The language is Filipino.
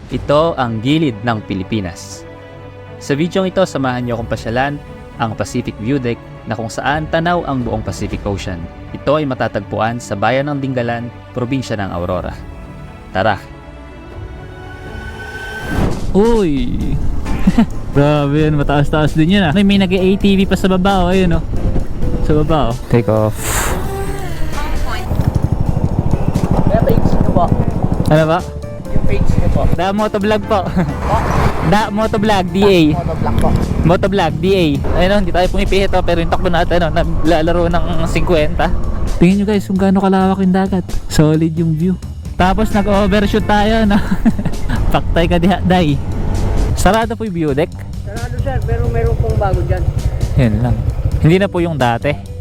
Ito ang gilid ng Pilipinas. Sa videong ito, samahan niyo akong pasyalan ang Pacific View Deck na kung saan tanaw ang buong Pacific Ocean. Ito ay matatagpuan sa bayan ng Dingalan, probinsya ng Aurora. Tara! Uy! Grabe yun, mataas-taas din yun ah. May nag-ATV pa sa baba oh, ayun oh. Sa baba oh. Take off. Kaya page nyo po. Ano ba? Yung page nyo po. Da Motovlog po. Da Motovlog, DA. Motovlog po. Motovlog, DA. Ayun oh, hindi tayo pumipihit oh, pero yung takbo natin oh, naglalaro ng 50. Tingnan nyo guys kung gaano kalawak yung dagat. Solid yung view. Tapos nag-overshoot tayo no. Paktay ka day. Sarado po yung view deck. Sarado sir, pero meron pong bago dyan. Yan lang. Hindi na po yung dati.